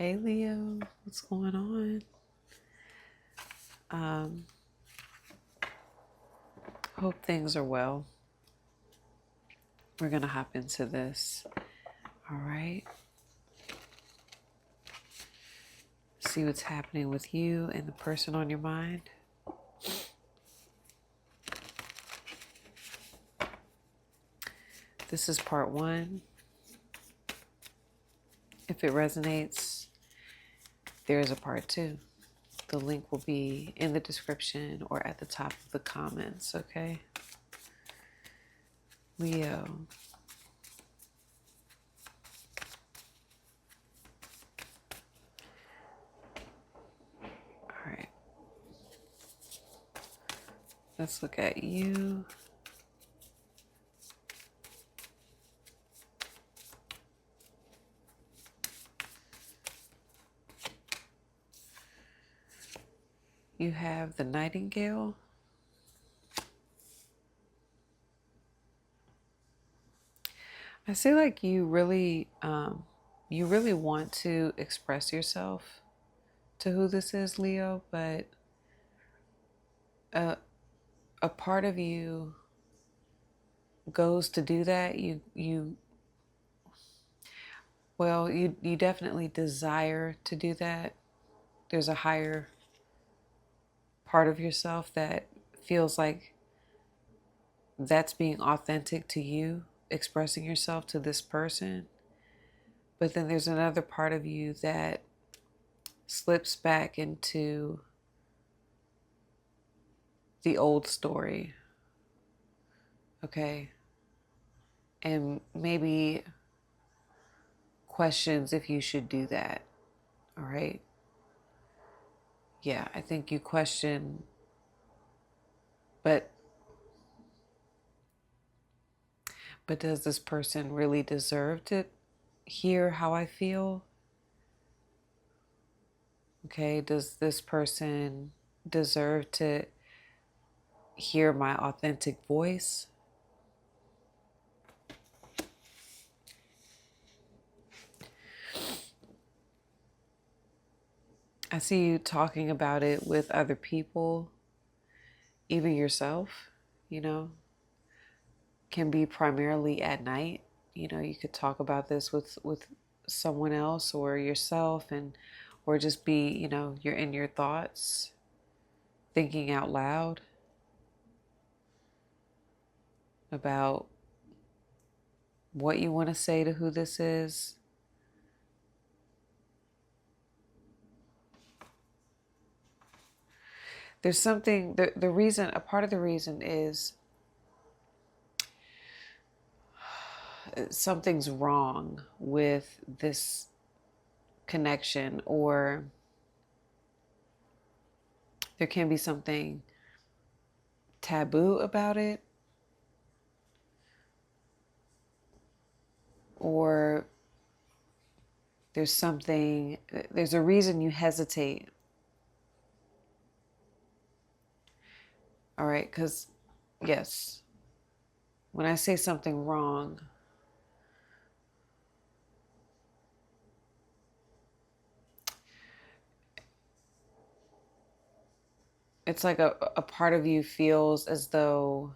Hey Leo, what's going on? Hope things are well. We're gonna hop into this. All right. See what's happening with you and the person on your mind. This is part 1. If it resonates, there is a part 2. The link will be in the description or at the top of the comments, okay? Leo. All right. Let's look at you. You have the Nightingale. I feel like you really want to express yourself to who this is, Leo, but a part of you goes to do that. You definitely desire to do that. There's a higher part of yourself that feels like that's being authentic to you, expressing yourself to this person. But then there's another part of you that slips back into the old story. Okay. And maybe questions if you should do that. All right. Yeah, I think you question, but does this person really deserve to hear how I feel? Okay, does this person deserve to hear my authentic voice? I see you talking about it with other people, even yourself, can be primarily at night. You could talk about this with someone else or yourself, and or just be, you're in your thoughts, thinking out loud about what you want to say to who this is. There's something, the reason, a part of the reason is something's wrong with this connection, or there can be something taboo about it, or there's a reason you hesitate. All right, because yes, when I say something wrong, it's like a part of you feels as though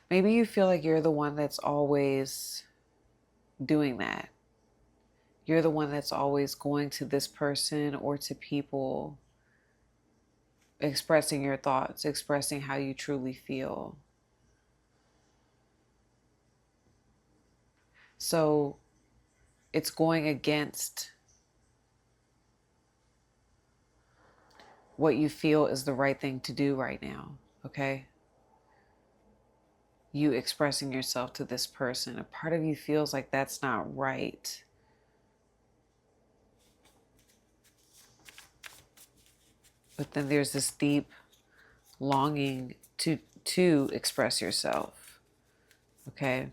maybe you feel like you're the one that's always doing that. You're the one that's always going to this person or to people, expressing your thoughts, expressing how you truly feel. So it's going against what you feel is the right thing to do right now, okay? You expressing yourself to this person, a part of you feels like that's not right. But then there's this deep longing to express yourself, okay?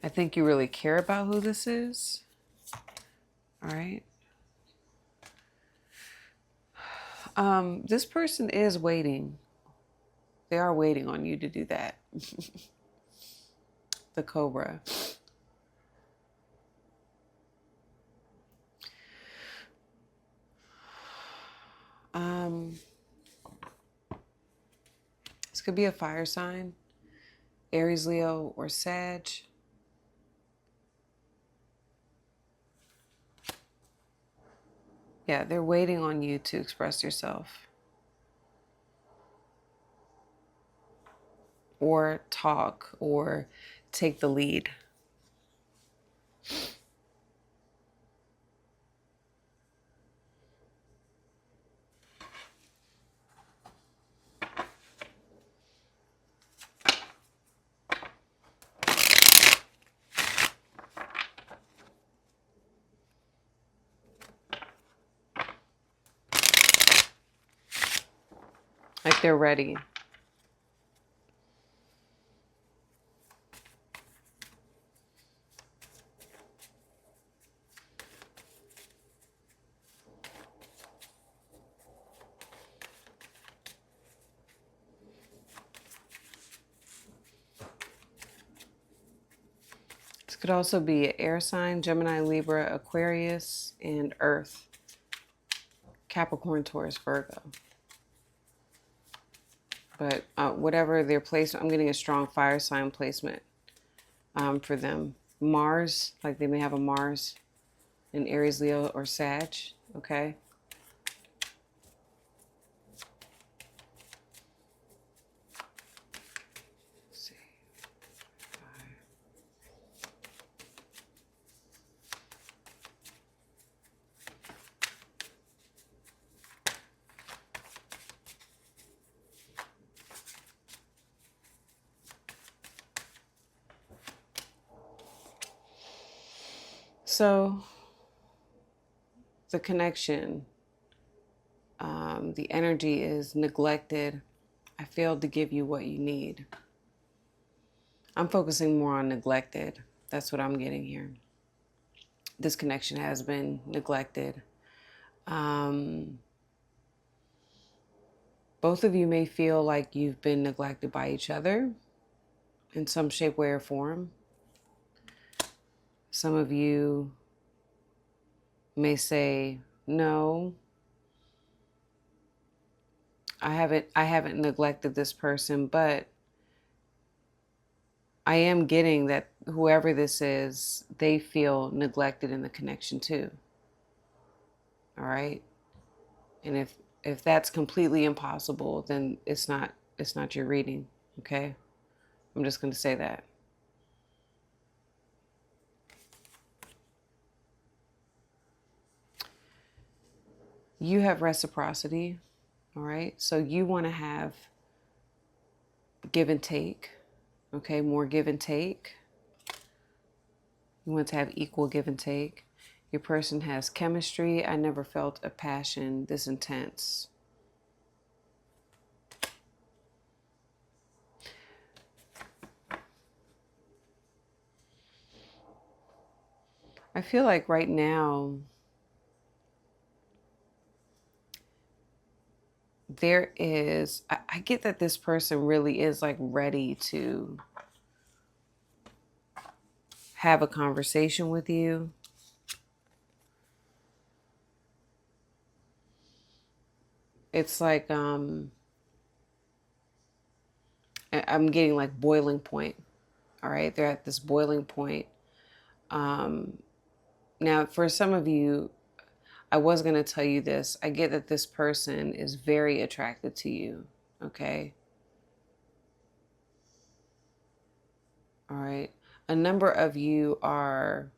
I think you really care about who this is. All right. This person is waiting. They are waiting on you to do that. The Cobra. This could be a fire sign, Aries, Leo, or Sag. Yeah, they're waiting on you to express yourself or talk or take the lead. Like they're ready. This could also be an air sign, Gemini, Libra, Aquarius, and Earth, Capricorn, Taurus, Virgo. But whatever their placement, I'm getting a strong fire sign placement for them. Mars, like they may have a Mars in Aries, Leo, or Sag, okay? Let's see. So the connection, the energy is neglected. I failed to give you what you need. I'm focusing more on neglected. That's what I'm getting here. This connection has been neglected. Both of you may feel like you've been neglected by each other in some shape, way, or form. Some of you may say, no, I haven't neglected this person, but I am getting that whoever this is, they feel neglected in the connection too. All right? And if that's completely impossible, then it's not your reading, okay? I'm just going to say that. You have reciprocity, all right? So you want to have give and take, okay? More give and take. You want to have equal give and take. Your person has chemistry. I never felt a passion this intense. I feel like right now there is, I get that this person really is like ready to have a conversation with you. It's like, I'm getting like boiling point. All right. They're at this boiling point. Now, for some of you, I was going to tell you this. I get that this person is very attracted to you. Okay. All right. A number of you are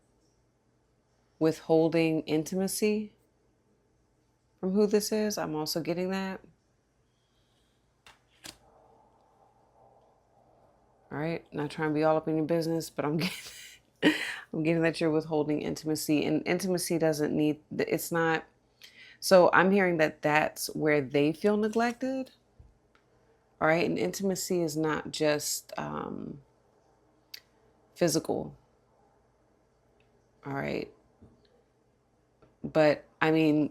withholding intimacy from who this is. I'm also getting that. All right. Not trying to be all up in your business, but I'm getting that you're withholding intimacy, and intimacy doesn't need, it's not. So I'm hearing that that's where they feel neglected. All right. And intimacy is not just physical. All right. But I mean,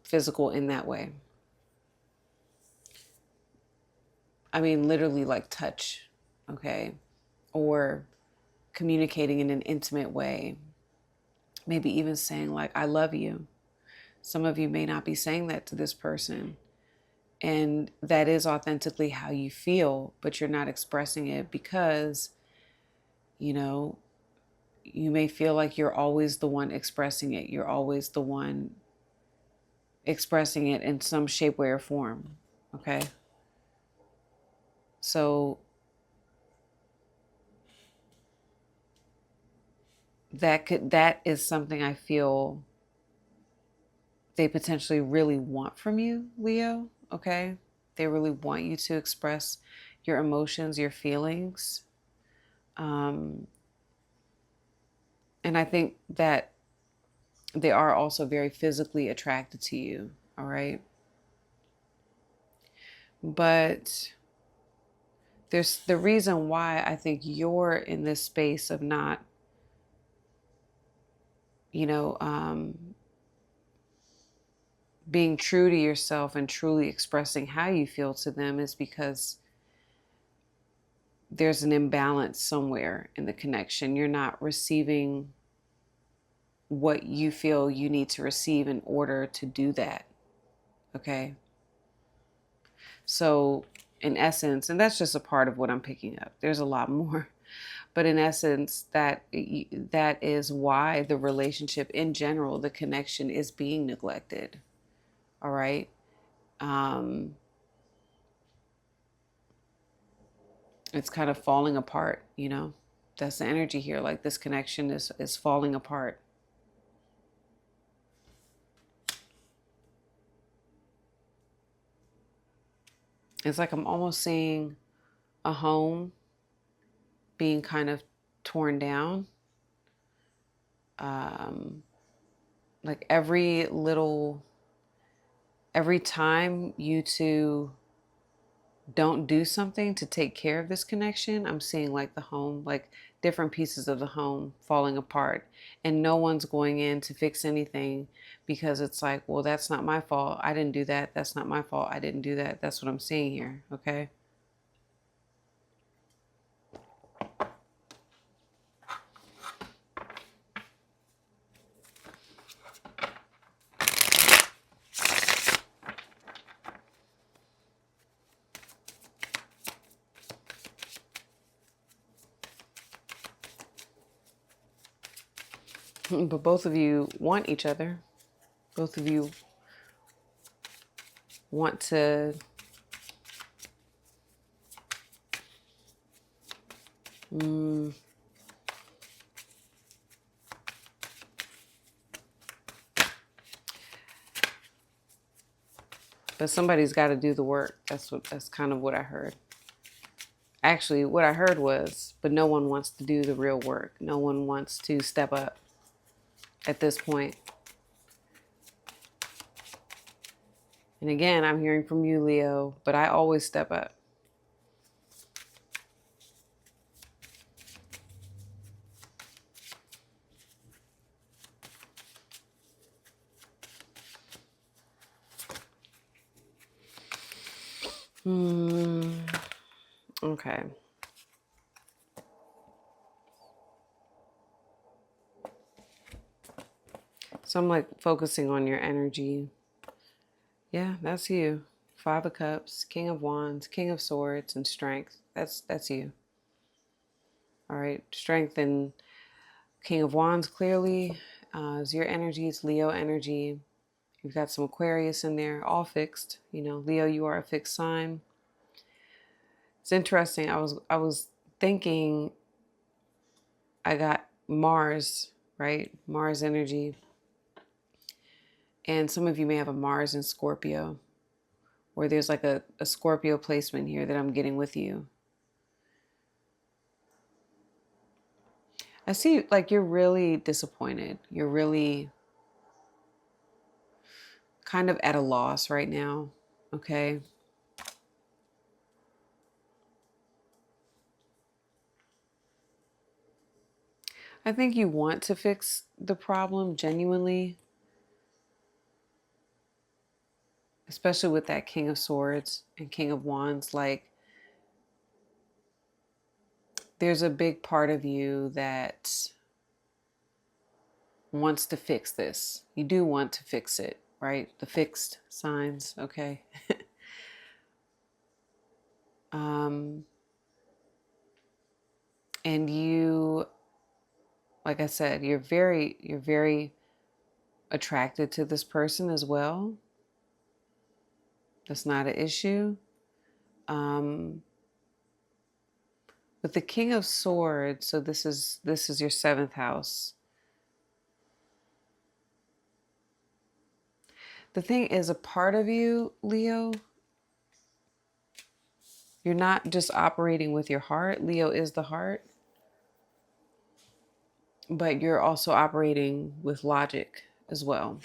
physical in that way. I mean, literally like touch, okay? Or communicating in an intimate way. Maybe even saying, like, I love you. Some of you may not be saying that to this person. And that is authentically how you feel, but you're not expressing it because, you know, you may feel like you're always the one expressing it. You're always the one expressing it in some shape, way, or form. Okay. So that is something I feel they potentially really want from you, Leo. Okay. They really want you to express your emotions, your feelings. Um, and I think that they are also very physically attracted to you. All right. But there's the reason why I think you're in this space of not, you know, being true to yourself and truly expressing how you feel to them is because there's an imbalance somewhere in the connection. You're not receiving what you feel you need to receive in order to do that. Okay. So, in essence, and that's just a part of what I'm picking up, there's a lot more. But in essence, that is why the relationship in general, the connection is being neglected. All right. It's kind of falling apart, you know. That's the energy here. Like this connection is falling apart. It's like I'm almost seeing a home being kind of torn down. Um, like every time you two don't do something to take care of this connection, I'm seeing like the home, like different pieces of the home falling apart, and no one's going in to fix anything because it's like, well, that's not my fault. I didn't do that. That's not my fault. I didn't do that. That's what I'm seeing here. Okay. But both of you want each other. Both of you want to but somebody's got to do the work. That's kind of what I heard. Actually, what I heard was, but no one wants to do the real work. No one wants to step up at this point. And again, I'm hearing from you, Leo, but I always step up. Okay. So I'm like focusing on your energy. Yeah, that's you. Five of Cups, King of Wands, King of Swords, and Strength. That's you. All right. Strength and King of Wands clearly is your energy. It's Leo energy. You've got some Aquarius in there, all fixed. You know, Leo, you are a fixed sign. It's interesting. I was thinking I got Mars, right? Mars energy. And some of you may have a Mars in Scorpio, or there's like a Scorpio placement here that I'm getting with you. I see like you're really disappointed. You're really kind of at a loss right now. Okay. I think you want to fix the problem genuinely. especially with that King of Swords and King of Wands. Like, there's a big part of you that wants to fix this. You do want to fix it, right? The fixed signs, okay? um, and you, like I said, you're very attracted to this person as well. That's not an issue. With the King of Swords, so this is your seventh house. The thing is, a part of you, Leo, you're not just operating with your heart. Leo is the heart. But you're also operating with logic as well.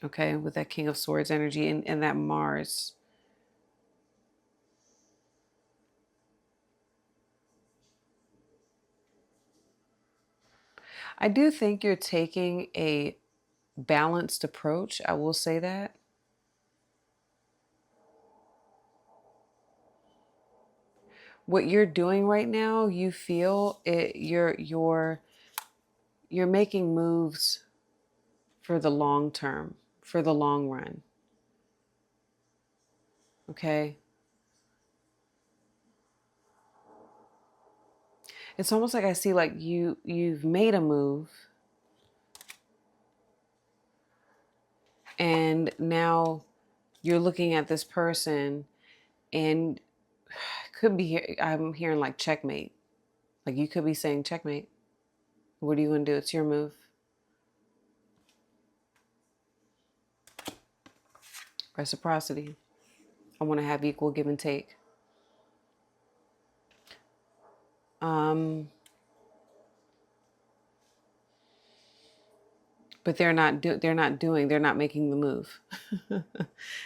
Okay, with that King of Swords energy and that Mars. I do think you're taking a balanced approach. I will say that. What you're doing right now, you feel it, you're making moves for the long term, for the long run. Okay? It's almost like I see like you've made a move and now you're looking at this person and could be, I'm hearing like checkmate. Like you could be saying checkmate. What are you going to do? It's your move. Reciprocity. I want to have equal give and take. But they're not making the move.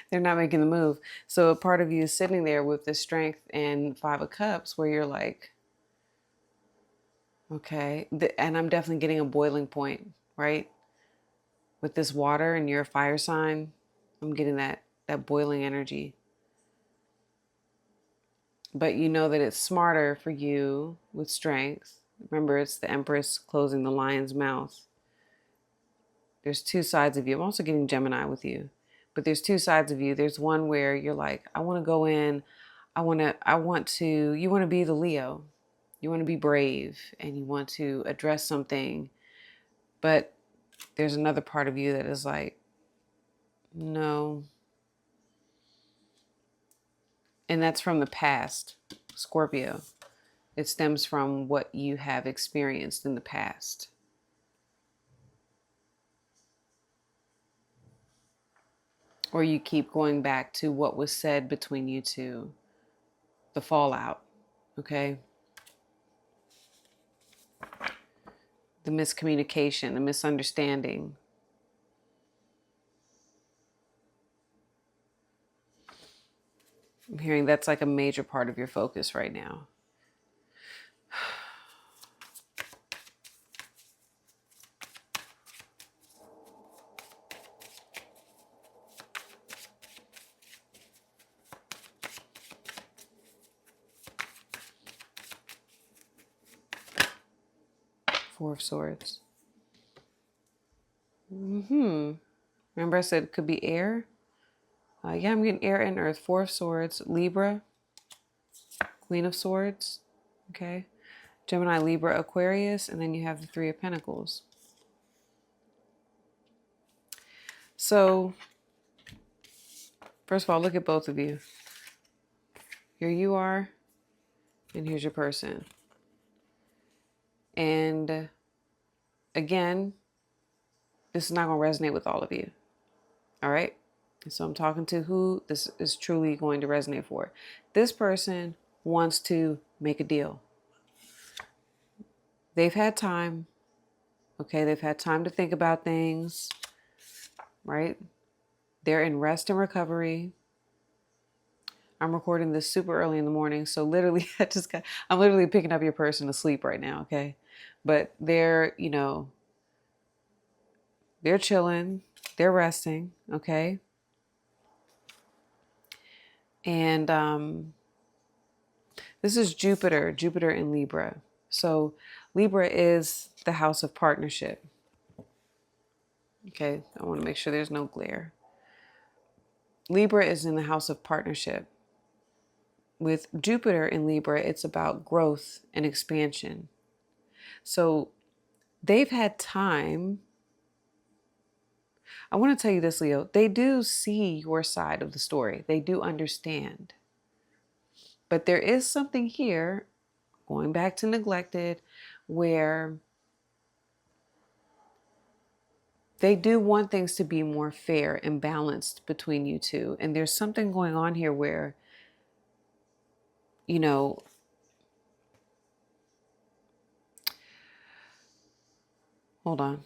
They're not making the move. So a part of you is sitting there with the strength and Five of Cups where you're like, okay, and I'm definitely getting a boiling point, right? With this water and you're a fire sign, I'm getting that boiling energy. But you know that it's smarter for you with strength. Remember, it's the Empress closing the lion's mouth. There's two sides of you. I'm also getting Gemini with you. But there's two sides of you. There's one where you're like, I want to go in. You want to be the Leo. You want to be brave and you want to address something. But there's another part of you that is like, no. And that's from the past, Scorpio. It stems from what you have experienced in the past. Or you keep going back to what was said between you two, the fallout, okay? The miscommunication, the misunderstanding. I'm hearing that's like a major part of your focus right now. Four of Swords. Remember I said it could be air? Yeah, I'm getting air and earth. Four of Swords, Libra, Queen of Swords, okay? Gemini, Libra, Aquarius, and then you have the Three of Pentacles. So, first of all, look at both of you. Here you are, and here's your person. And again, this is not going to resonate with all of you. All right? So I'm talking to who this is truly going to resonate for. This person wants to make a deal. They've had time. Okay, they've had time to think about things. Right? They're in rest and recovery. I'm recording this super early in the morning, so literally I'm literally picking up your person to sleep right now, okay? But they're, they're chilling, they're resting, okay? And this is Jupiter in Libra. So Libra is the house of partnership. Okay, I want to make sure there's no glare. Libra is in the house of partnership. With Jupiter in Libra, it's about growth and expansion. So they've had time. I want to tell you this, Leo. They do see your side of the story. They do understand. But there is something here, going back to neglected, where they do want things to be more fair and balanced between you two. And there's something going on here where, you know, hold on.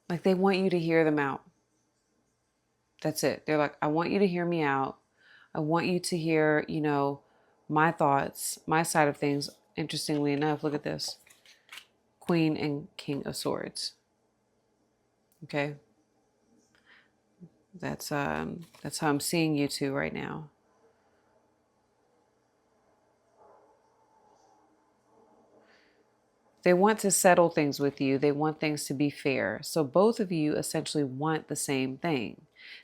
Like they want you to hear them out. That's it. They're like, I want you to hear me out. I want you to hear, my thoughts, my side of things. Interestingly enough, look at this. Queen and King of Swords. Okay. That's how I'm seeing you two right now. They want to settle things with you. They want things to be fair. So both of you essentially want the same thing.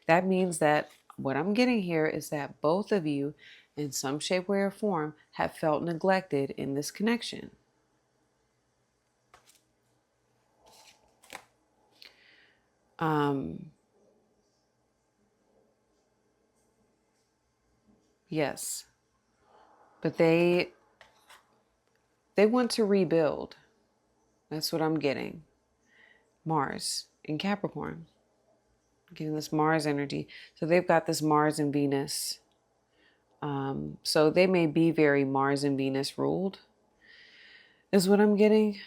That means that what I'm getting here is that both of you, in some shape, way, or form, have felt neglected in this connection. Yes. But they want to rebuild. That's what I'm getting. Mars in Capricorn. Getting this Mars energy. So they've got this Mars and Venus. So they may be very Mars and Venus ruled, is what I'm getting.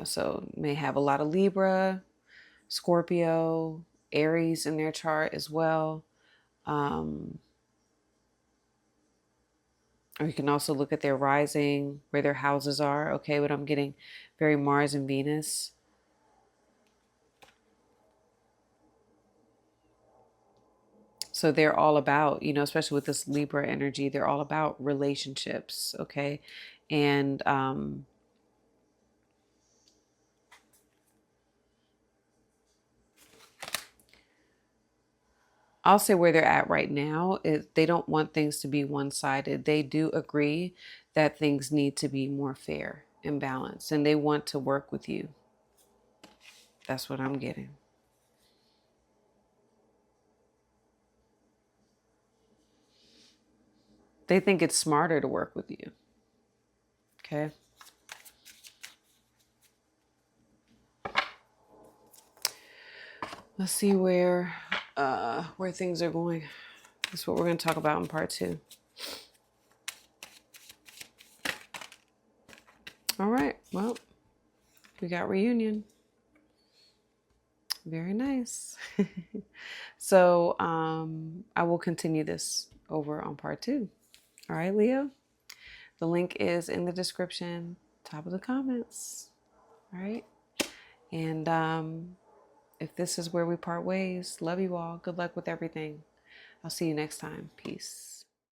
So may have a lot of Libra, Scorpio, Aries in their chart as well. Or you can also look at their rising, where their houses are. Okay, but I'm getting very Mars and Venus. So they're all about, especially with this Libra energy, they're all about relationships. Okay. And I'll say where they're at right now is they don't want things to be one-sided. They do agree that things need to be more fair and balanced, and they want to work with you. That's what I'm getting. They think it's smarter to work with you. Okay. Let's see where things are going. That's what we're going to talk about in part 2. All right. Well, we got reunion. Very nice. So I will continue this over on part 2. All right, Leo. The link is in the description, top of the comments. All right. And if this is where we part ways, love you all. Good luck with everything. I'll see you next time. Peace.